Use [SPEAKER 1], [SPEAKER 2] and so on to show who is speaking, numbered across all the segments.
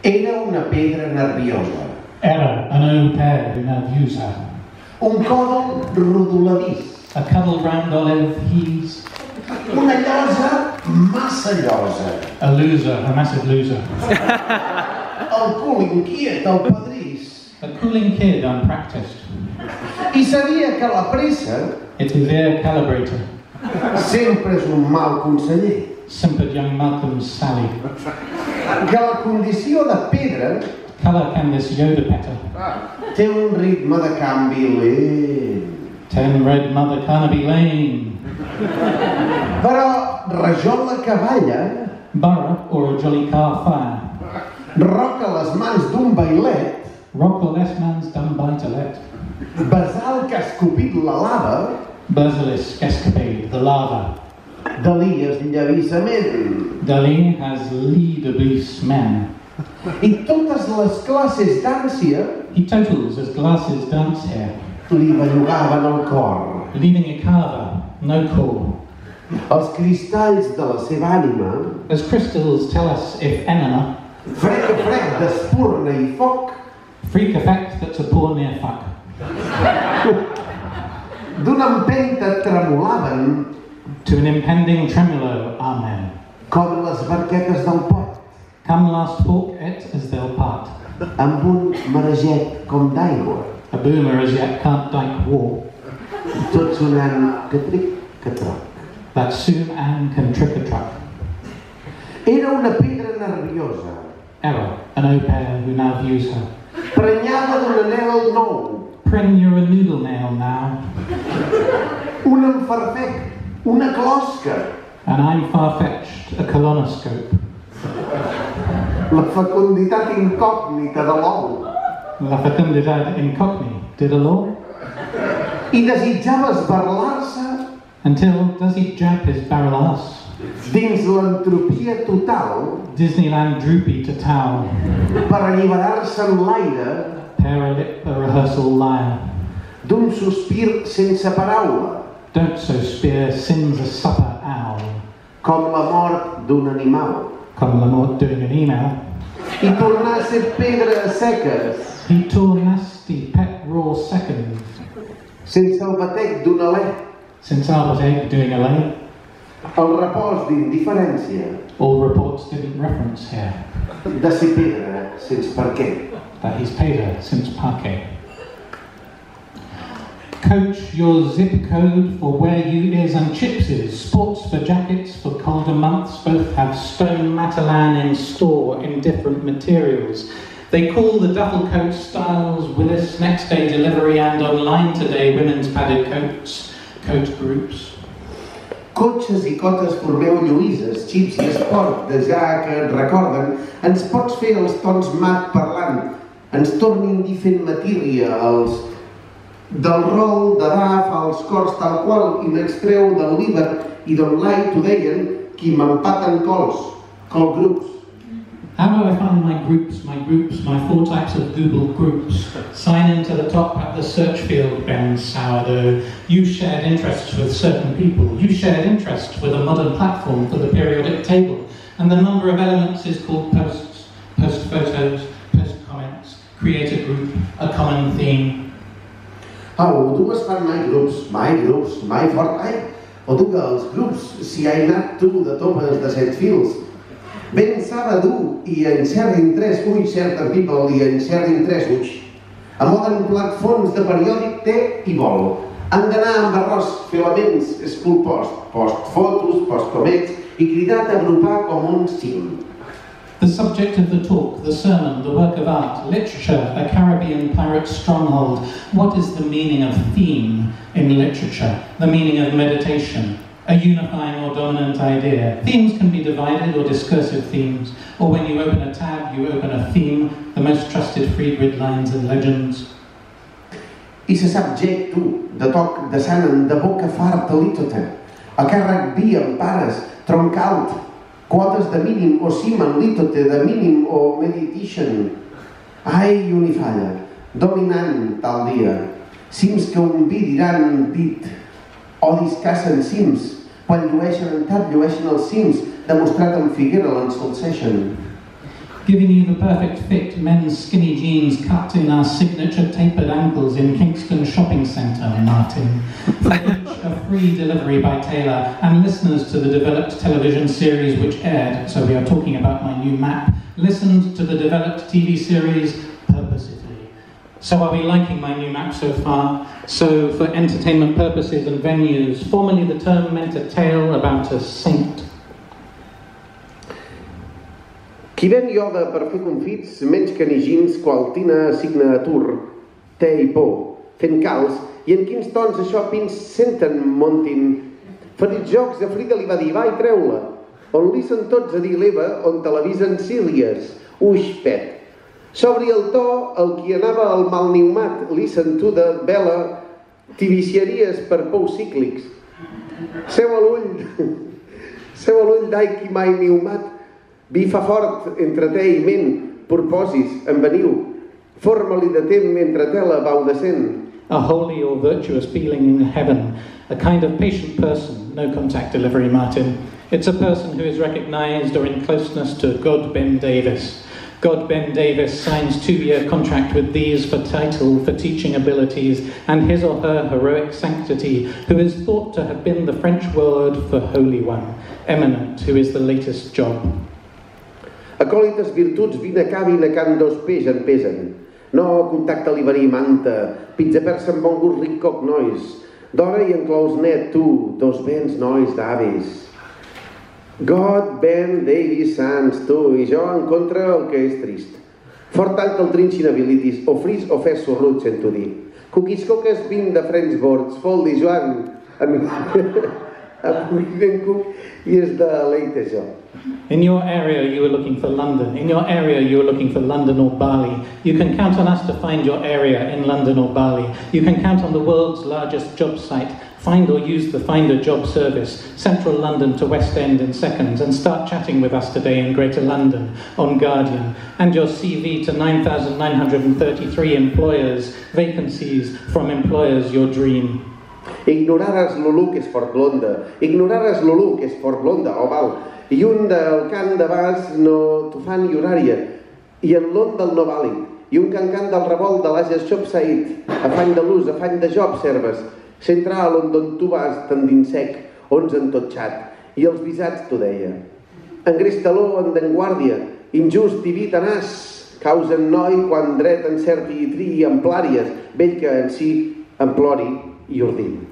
[SPEAKER 1] Era una pedra nerviosa.
[SPEAKER 2] Era an au pair nerviosa.
[SPEAKER 1] Un còdol rodoladís.
[SPEAKER 2] A cuddled round olive he's.
[SPEAKER 1] Una llosa massa llosa.
[SPEAKER 2] A loser, a massive loser.
[SPEAKER 1] El cul inquiet, el pedrís.
[SPEAKER 2] A cooling kid unpracticed.
[SPEAKER 1] I sabia que la pressa
[SPEAKER 2] It's a veer calibrator.
[SPEAKER 1] sempre és un mal conseller.
[SPEAKER 2] Simpered young Malcolm's Sally.
[SPEAKER 1] Que la condició de pedra
[SPEAKER 2] Colour can this Yoda petter.
[SPEAKER 1] té un ritme de canvi lent.
[SPEAKER 2] 10 red mother Carnaby Lane.
[SPEAKER 1] Però rajola que balla,
[SPEAKER 2] Borough or a jolly car fire.
[SPEAKER 1] roca les mans d'un bailet,
[SPEAKER 2] Rock or less man's done by to let.
[SPEAKER 1] basal que ha escopit la lava,
[SPEAKER 2] Basilisk escapade, the lava.
[SPEAKER 1] Dalí es llavissament.
[SPEAKER 2] Dalí has lead obese men.
[SPEAKER 1] I totes les classes d'ànsia
[SPEAKER 2] He totals as glasses dance here.
[SPEAKER 1] li bellugaven el cor.
[SPEAKER 2] Leaving a carver, no core.
[SPEAKER 1] Els cristalls de la seva ànima,
[SPEAKER 2] As crystals tell us if enema,
[SPEAKER 1] fred a fred d'espurna i foc,
[SPEAKER 2] freak effect that's a poor near fuck.
[SPEAKER 1] d'una empenta tremolaven
[SPEAKER 2] To an impending tremulo, amen.
[SPEAKER 1] com les barquetes del port,
[SPEAKER 2] Come last fork it as they'll part.
[SPEAKER 1] amb un mareget com d'aigua,
[SPEAKER 2] A boomer as yet can't dike war.
[SPEAKER 1] tot sonant que tric, que troc.
[SPEAKER 2] That soon Anne can trick a truck.
[SPEAKER 1] Era una pedra nerviosa,
[SPEAKER 2] Error, an au pair who now views her.
[SPEAKER 1] prenyada d'un anel nou,
[SPEAKER 2] Prin, you're a noodle nail now.
[SPEAKER 1] un enfarfec, una closca,
[SPEAKER 2] And I'm far-fetched, a colonoscope.
[SPEAKER 1] la fecunditat incògnita de l'ou.
[SPEAKER 2] La fecundidad in Cockney, did a law?
[SPEAKER 1] I desitjava esbarlar-se
[SPEAKER 2] Until, does he jab his barrel ass?
[SPEAKER 1] dins l'entropia total
[SPEAKER 2] Disneyland droopy to towel.
[SPEAKER 1] per alliberar-se en l'aire
[SPEAKER 2] Pair a lip, a rehearsal lyre.
[SPEAKER 1] d'un sospir sense paraula,
[SPEAKER 2] Don't so spear, sin's a supper owl.
[SPEAKER 1] com la mort d'un animal,
[SPEAKER 2] Come Lamort doing an email.
[SPEAKER 1] i tornar a ser pedra a seques,
[SPEAKER 2] He tore nasty pet raw second.
[SPEAKER 1] sense el batec d'un alè,
[SPEAKER 2] Since I was egg doing a lay,
[SPEAKER 1] el repòs d'indiferència,
[SPEAKER 2] all reports didn't reference here.
[SPEAKER 1] de ser pedra sense per què.
[SPEAKER 2] That he's paid her since parquet. Coach your zip code for where you is and chips is. Sports for jackets for colder months. Both have stone Matalan in store in different materials. They call the duffel coat styles Willis, next day delivery, and online today women's padded coats, coat groups.
[SPEAKER 1] Cotxes i cotes formeu lluïses, xips i esport, de ja que et recorden, ens pots fer els tons mat parlant, ens tornin dir fent matíria els del rol de daf als cors tal qual i n'extreu del líber i d'online t'ho deien qui m'empaten col grups.
[SPEAKER 2] How do I find my groups, my 4 types of Google groups? Sign into the top at the search field, Ben Sourdough. You shared interests with certain people. You shared interest with a modern platform for the periodic table. And the number of elements is called posts, post photos, post comments, create a group, a common theme.
[SPEAKER 1] Au, tu es fan mai grups, mai fort, mai. O tu que els grups, si ha anat tu de topes de 7 fils, ben s'ha de dur i encerrin 3 ulls, certain people, i encerrin 3 ulls. A modern platforms de periòdic té i vol. Han d'anar amb arròs, filaments, school post fotos, post comets, i cridat a agrupar com un cim.
[SPEAKER 2] The subject of the talk, the sermon, the work of art, literature, a Caribbean pirate stronghold. What is the meaning of theme in literature? The meaning of meditation, a unifying or dominant idea. Themes can be divided or discursive themes, or when you open a tab, you open a theme, the most trusted free grid lines and legends.
[SPEAKER 1] I se sap gec, tu, de toc, de sant, de boca farta lítote, a càrrec vi amb pares, troncalt, quotes de mínim o siman lítote, de mínim o meditation. Ai, unifalla, dominant tal dia, cims que un vi diran dit, odis cacen cims, quan llueixen en tap, llueixen els cims, demostrat en Figuera l'ensalceixen.
[SPEAKER 2] giving you the perfect fit men's skinny jeans cut in our signature tapered ankles in Kingston Shopping Centre, Martin. For which a free delivery by Taylor, and listeners to the developed television series which aired, so we are talking about my new map, listened to the developed TV series purposefully. So are we liking my new map so far? So for entertainment purposes and venues, formerly the term meant a tale about a saint.
[SPEAKER 1] Qui ven ioga per fer confits, menys canigins, qual tina assigna atur, té i por, fent calç, i en quins tons això pins senten montin. Ferits jocs de Frida li va dir, va i treu-la, on li són tots a dir l'Eva, on televisen Sílies, uix, Pep. S'obri el to, el qui anava al mal neumat, li sentú de vela, t'hi per pous cíclics. Seu a l'ull d'ai qui mai neumat, vi fa fort entre te i ment, purposis, enveniu, forma-li de temps entre tela vau decent.
[SPEAKER 2] A holy or virtuous feeling in heaven, a kind of patient person, no contact delivery, Martin. It's a person who is recognised or in closeness to God Ben Davis. God Ben Davis signs 2-year contract with these for title, for teaching abilities, and his or her heroic sanctity, who is thought to have been the French word for holy one, eminent, who is the latest job.
[SPEAKER 1] Acòlites virtuts vine cabin a can dos peix en pesen. No contacte liberí manta, pizza persa amb bon gust ric coc nois. D'hora i enclous net tu, dos vents nois d'avis. God Ben Davis Sans, tu, i jo en contra el que és trist. Fort tant que el trinxin habilitis, o fris o fes sorrut, sento dir. Cuquis coques vin de French Boards, foldi Joan, amic ben cuc, i és de leite jo.
[SPEAKER 2] In your area you were looking for London. In your area you were looking for London or Bali. You can count on us to find your area in London or Bali. You can count on the world's largest job site. Find or use the Finder job service, Central London to West End in seconds, and start chatting with us today in Greater London, on Guardian, and your CV to 9,933 employers, vacancies from employers your dream.
[SPEAKER 1] Ignorares l'Olu que és Fort Blonda, ignorares l'Olu que és Fort Blonda, oh val, i un del cant de Bas no t'ho fan i horària, i en l'on del no vàlid, i un can del revolt de l'Ages Xop Saïd, afany de l'ús, afany de job serves, central on tu vas tendint sec, ons en tot xat, i els visats t'ho deia. Engreix taló en d'enguàrdia, injust diví tenaç, causa en noi quan dret encerti i triï amplàries, vell que en si emplori i ordim.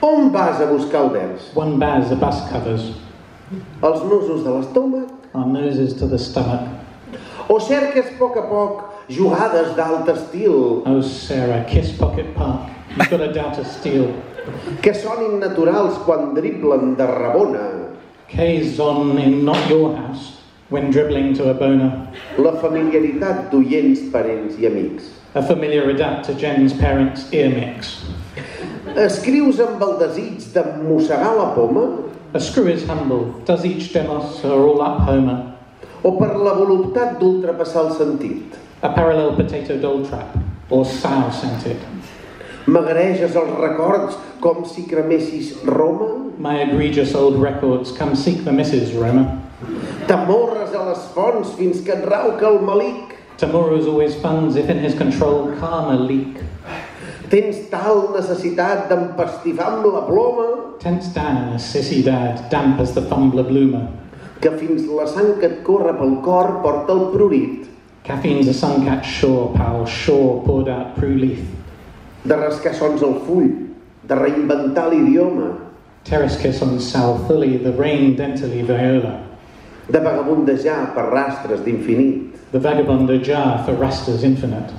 [SPEAKER 1] On vas a buscar el vers?
[SPEAKER 2] One bears the bus covers.
[SPEAKER 1] Els nusos de l'estómac?
[SPEAKER 2] Our noses to the stomach.
[SPEAKER 1] O cerques a poc jugades d'alt estil?
[SPEAKER 2] Oh, Sarah, kiss Pocket Park. You've got a doubt of steel.
[SPEAKER 1] Que sonin naturals quan driblen de rabona?
[SPEAKER 2] K's on in Not Your House when dribbling to a boner.
[SPEAKER 1] La familiaritat d'oients, parents i amics.
[SPEAKER 2] A familiar adapt to Jen's parents' ear mix.
[SPEAKER 1] Escrius amb el desig de mossegar la poma?
[SPEAKER 2] A screw is humble. Does each demos are all up Homer?
[SPEAKER 1] O per la voluntat d'ultrapassar el sentit?
[SPEAKER 2] A parallel potato doll trap, or sow scented.
[SPEAKER 1] M'agreges els records com si cremessis Roma?
[SPEAKER 2] My egregious old records, come seek the Mrs. Roma.
[SPEAKER 1] T'amorres a les fonts fins que et rauca el malic?
[SPEAKER 2] Tomorrow's always funds if in his control calm a leak.
[SPEAKER 1] Tens tal necessitat d'empastifar amb la ploma?
[SPEAKER 2] Tense down a sissy dad, damp as the fumbler bloomer.
[SPEAKER 1] Que fins la sang que et corre pel cor porta el prurit.
[SPEAKER 2] Caffeine's a sun-catch shore, pal, shore poured out prue leaf.
[SPEAKER 1] De rascar sons al full, de reinventar l'idioma.
[SPEAKER 2] Terrace kiss on Sal Fully, the rain dentally viola.
[SPEAKER 1] De vagabundejar per rastres d'infinit.
[SPEAKER 2] The vagabond jar for rasters infinite.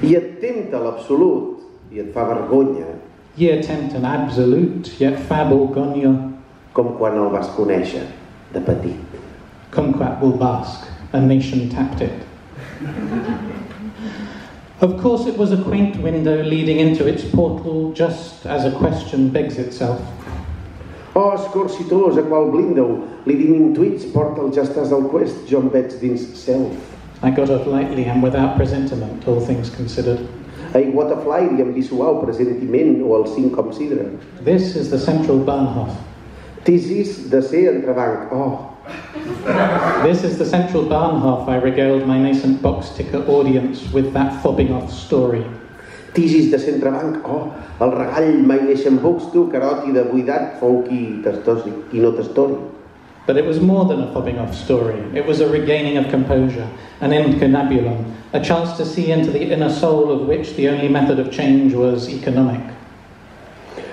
[SPEAKER 1] I et tempta l'absolut, i et fa vergonya.
[SPEAKER 2] Ye attempt an absolute, yet fab orgonio.
[SPEAKER 1] Com quan el vas conèixer, de petit.
[SPEAKER 2] Kumquat will bask, a nation tapped it. Of course it was a quaint window leading into its portal, just as a question begs itself.
[SPEAKER 1] Oh, escorcitós, a qual blindo, leading intuits portal just as el quest, jo em veig dins self.
[SPEAKER 2] I got off lightly and without presentiment, all things considered.
[SPEAKER 1] Aigua a flaire i amb suau presentiment o el cinc com sidra.
[SPEAKER 2] This is the central Bahnhof.
[SPEAKER 1] Tisis de ser entrebanc. Oh.
[SPEAKER 2] This is the central Bahnhof I regaled my nascent box ticker audience with that fobbing off story.
[SPEAKER 1] Tisis de ser entrebanc. Oh. El regall mai neix en bucs, tu, caroti de buidat, fou qui no t'estori.
[SPEAKER 2] But it was more than a fobbing off story. It was a regaining of composure, an incunabulum, a chance to see into the inner soul of which the only method of change was economic.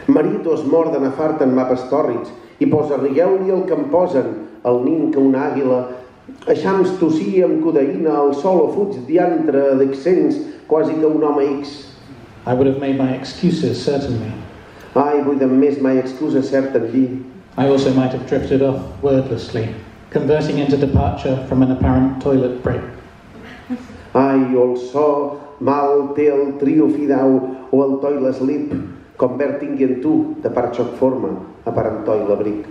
[SPEAKER 1] Maritos mor de nafart en mapes tòrrids i posa rigueu-li el que em posen, el nin que una àguila, eixams tossir amb codeïna, el sol o fuig diantre d'accents, quasi que un home X.
[SPEAKER 2] I would have made my excuses, certainly.
[SPEAKER 1] Ai, vull de més mai excusa certa en dir.
[SPEAKER 2] I also might have drifted off wordlessly, converting into departure from an apparent toilet break.
[SPEAKER 1] Ai, o el so mal té el trio fidau o el toilet slip, com verd tingui en tu, de part xoc forma, aparentoi l'abric.